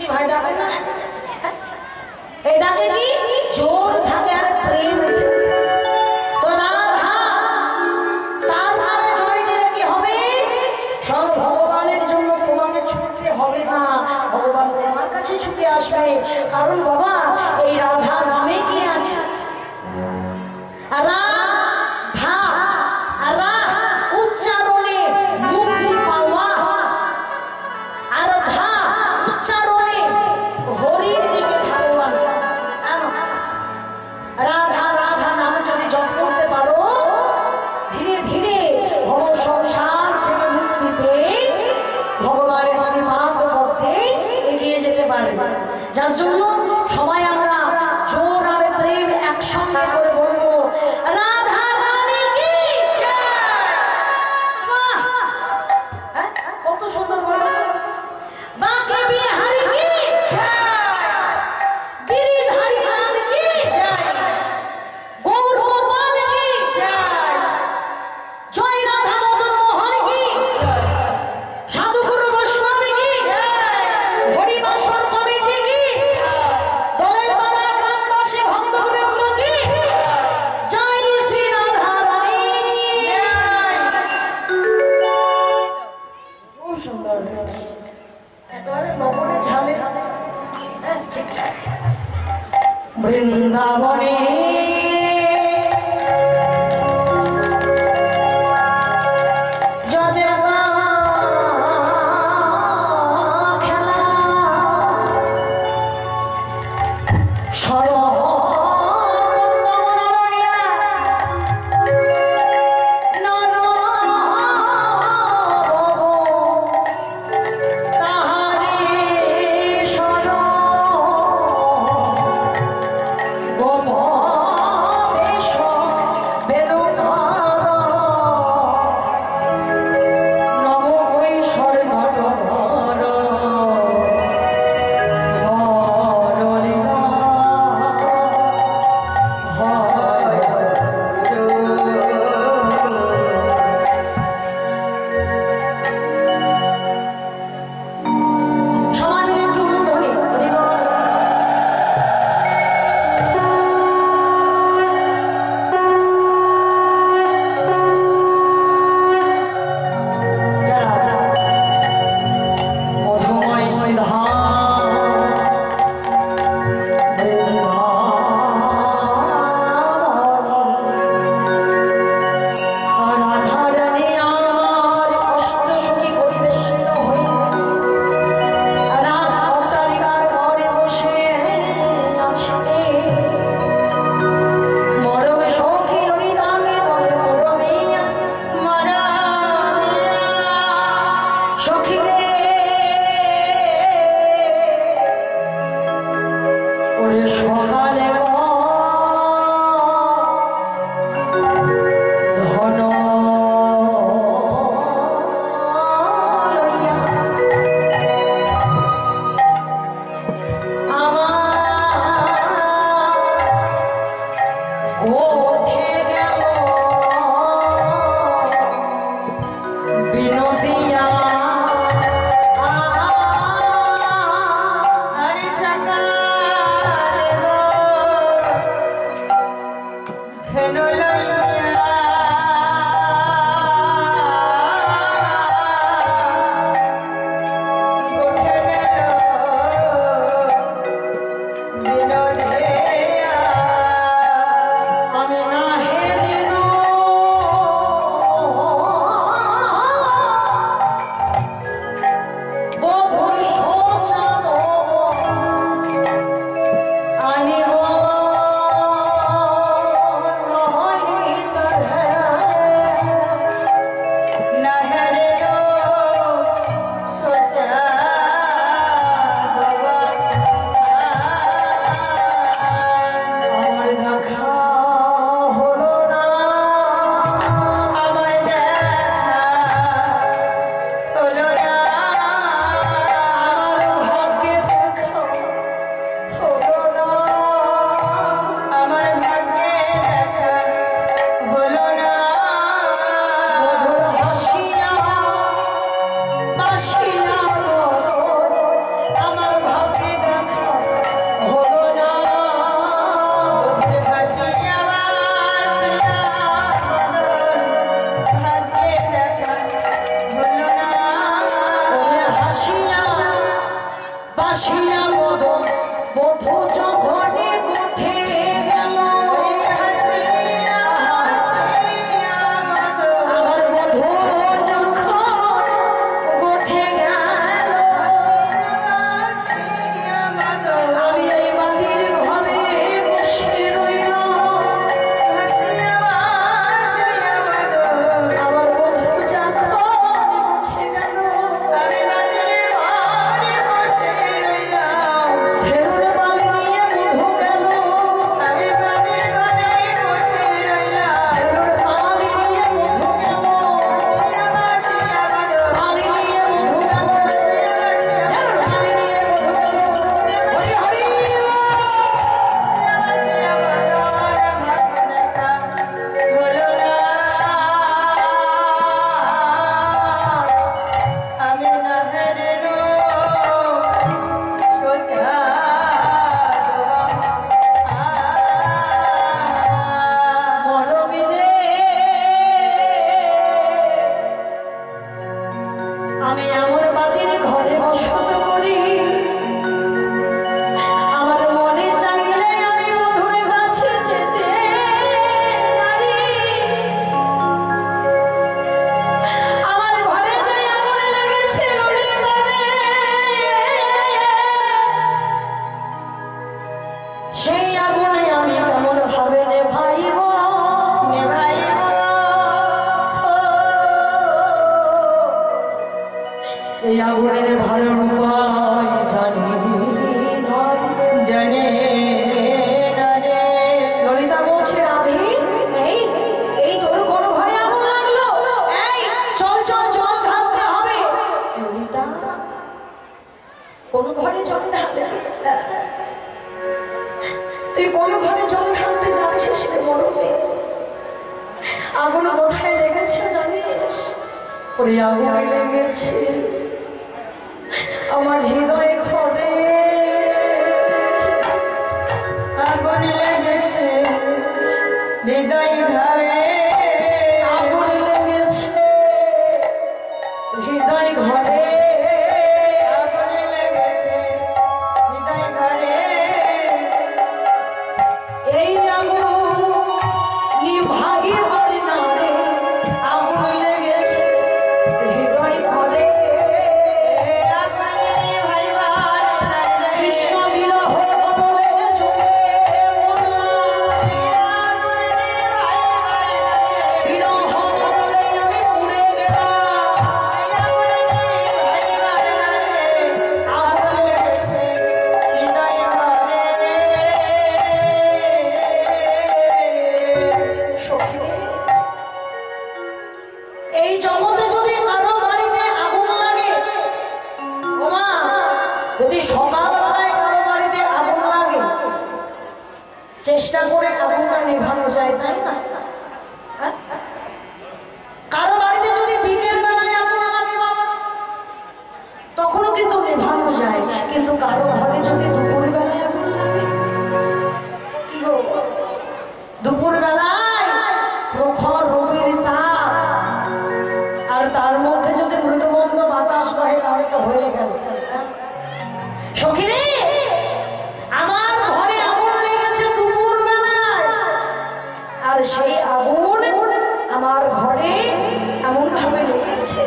কি ভাই ডাকে না? এই ডাকে কি জোর থাকে আর প্রেম। তো রাধা তার নামে জয় দিলে কি হবে? সব ভগবানের জন্য তোমাকে ছুটতে হবে না, ভগবান তোমার কাছে ছুটে আসবে। কারণ বাবা এই রাধা নামে কি আছে? রাধা রা উচ্চারণে মুক্তি পাওয়া, আর ধা উচ্চারণে হরির দিকে ধাবমান। রাধা রাধা নাম যদি জপ করতে পারো, ধীরে ধীরে ভব সংসার থেকে মুক্তি পেয়ে ভগবানের শ্রীপাদ পথে এগিয়ে যেতে পারবে। যার জন্য সবাই আমরা জোর আর প্রেম একসঙ্গে করে বলবো রাধা রানী কি জয়। বাহ, কত সুন্দর বলো। বাঁকে বিহারি কি জয়, গিরিধারী লাল কি জয়, গৌর গোপাল কি জয়, জয় রাধা মদন মোহন কি জয়, সাধুগুরু গোস্বামী কি জয়, হরিবাসর কমিটি কি জয়, দলের পাড়া গ্রামবাসী ভক্তবৃন্দ কি জয়, শ্রী রাধা রানী জয়। খুব সুন্দর হয়েছে, একেবারে লবণে ঝালে ঠিকঠাক। বৃন্দাবনে যাদের খেলা গোপন হাসিয়া মদন বধূ যখনে উঠে গেল আমার বধূ যখন উঠে গেল আমি এই বাড়ির ঘরে বসে রইলাম আমার বধূ যখন উঠে গেল ফেরুর বালি নিয়ে বধূ গেল ফেরুর বালি নিয়ে বধূ গেল বালি নিয়ে বধূ গেল ফেরুর বালি নিয়ে বধূ গেল হরি হরি মরমিরে আমি আমার বাতির ঘরে বসত করি আমার মনে চাইলে আমি বধুর কাছে যেতে পারি আমার ঘরে যাই আগুন লেগেছে ওরে করে সেই আগুনে আমি কেমন ভাবে নেভাইব এই আগুনের ভালো উপায় জানি ললিতা বলছে রাধে এই এই তোর কোন ঘরে আগুন লাগলো এই চল চল জল ঢালতে হবে ললিতা কোন ঘরে জল ঢালতে তুই কোন ঘরে জল ঢালতে যাচ্ছিস রে মরমে আগুন কোথায় লেগেছে জানিস ওরে আগুন লেগেছে আমার হৃদয় ঘরে আগুন লেগেছে হৃদয় ঘরে আগুন লেগেছে হৃদয় ঘরে আগুন লেগেছে হৃদয় ঘরে এই আগুন নিভাইবার না রে আগুন লেগেছে হৃদয় ঘরে আগুন নিভাইবার নারে কৃষ্ণ বিরহ বদলে চলে আগুন নিভাইবার নারে বিরহ বদলে আমি পুড়ে গেলাম আগুন নিভাইবার নারে আগুন লেগেছে হৃদয় ঘরে সখী এই জগতে যদি কারো বাড়িতে আগুন লাগে ওমা যদি সকালবেলায় কারো বাড়িতে আগুন লাগে চেষ্টা করে আগুনটা নেভানো যায় তাই না হ্যাঁ? কারো বাড়িতে যদি বিকেল বেলায় আগুন লাগে বাবা তখনও কিন্তু নেভানো যায় কিন্তু কারো ঘরে যদি দুপুর বেলায় আগুন লাগে কি গো দুপুর বেলায় প্রখর রবির তাপ আর তার মধ্যে যদি মৃদুমন্দ বাতাস বহে তাহলে তো হয়ে গেল সখী রে আমার ঘরে আগুন লেগেছে দুপুর বেলায় আর সেই আগুন আমার ঘরে এমন ভাবে লেগেছে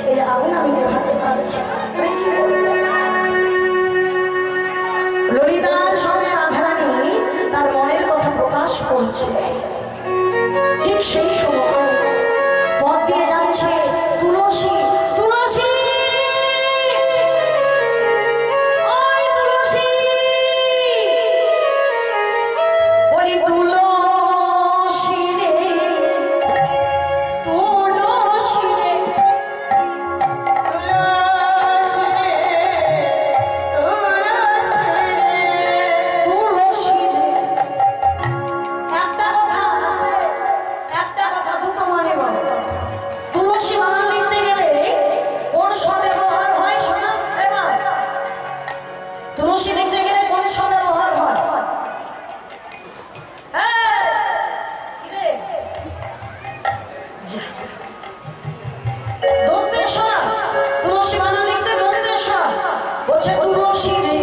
এই আগুন আমি নেভাতে পারছি না। আমি কি করব? ললিতার সঙ্গে রাধারানী তার মনের কথা প্রকাশ করছে ঠিক সেই সময় পথ দিয়ে যাচ্ছে তুলসী তুলসী ওই তুলসী বলি তুলসী রে তুলসী রে তুলসী রে একটা কথা দুটো মানে বলে তুলসী বানান লিখতে গেলে কোন স ব্যবহার হয় শোনা এবার তুলসী লিখতে গেলে কোন স ব্যবহার হয় হ্যাঁ কি রে? যা। দন্তেশ্বর তুলসী বানান লিখতে দন্তেশ্বর বলছে তুলসী রে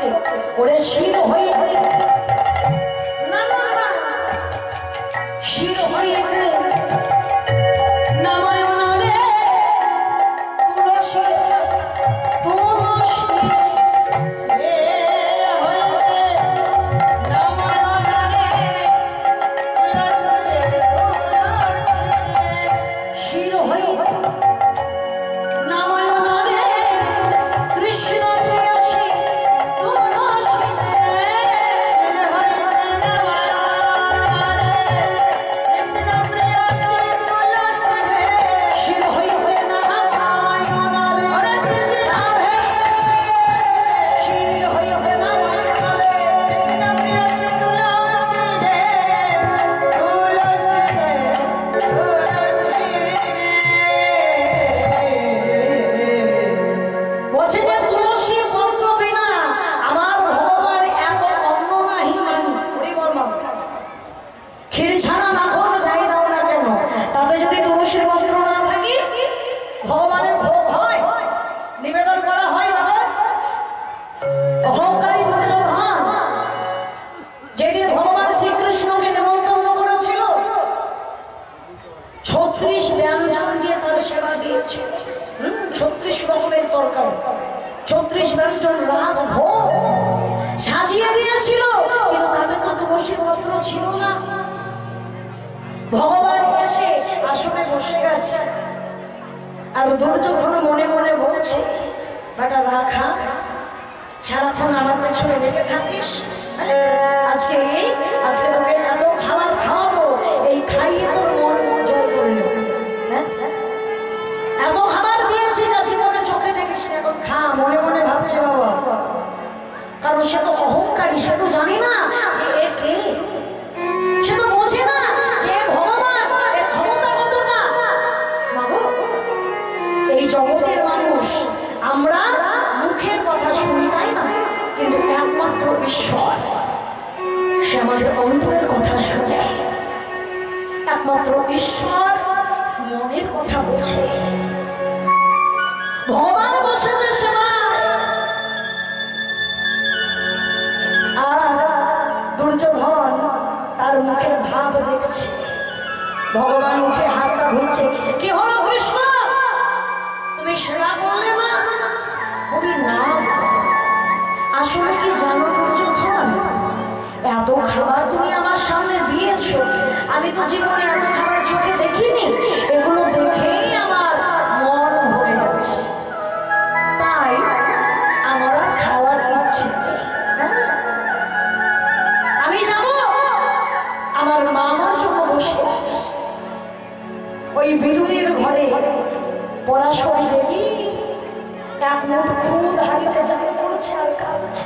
তোকে ওরে শির হয়ে না না না শির হয়ে নামায় না রে তুলসী তুলসী শির হয়ে সাজিয়ে দিয়েছিল, কিন্তু তাদের তো তুলসীর পত্র ছিল না। ভগবান এসে আসনে বসে গেছে, আর দুর্যোধন মনে মনে বলছে, বেটা রাখা সারাক্ষণ আমার পেছনে লেগে থাকিস, আজকে আজকে তোকে এত খাবার খাওয়াবো, এই খাইয়ে তোর মন জয় করে নেব। এত খাবার দিয়েছি যা জীবনে চোখে দেখিস, এখন খা। মনে মনে ভাবছে বাবা, কারণ সে তো অহংকারী, সে তো জানে না যে এ কে, সে তো বোঝে না যে ভগবান, এর ক্ষমতা কতটা। বাবু, এই জগতের মানুষ আমরা মুখের কথা শুনি, তাই না? কিন্তু একমাত্র ঈশ্বর, সে আমাদের অন্তরের কথা শুনে। একমাত্র ঈশ্বর মনের কথা বোঝে। ভগবান বসেছে সেবায়, আর দুর্যোধন তার মুখের ভাব দেখছে। ভগবান মুখে হাতটা ধরছে, কি হলো কৃষ্ণ, তুমি সেবা করলে না? বলি না। আসলে কি জানো দুর্যোধন, এত খাবার তুমি আমার সামনে দিয়েছো, আমি তো জীবনে এত খাবার চোখে দেখিনি, এগুলো দেখেই আমার মন ভরে গেছে, তাই আমার আর খাওয়ার ইচ্ছে নেই। আমি যাবো, আমার মা আমার জন্য বসে আছে ওই বিদুরের ঘরে। পড়াশোনা দেবী এক মুঠ খুদ হারিতে যা করছে আর কাঁদছে।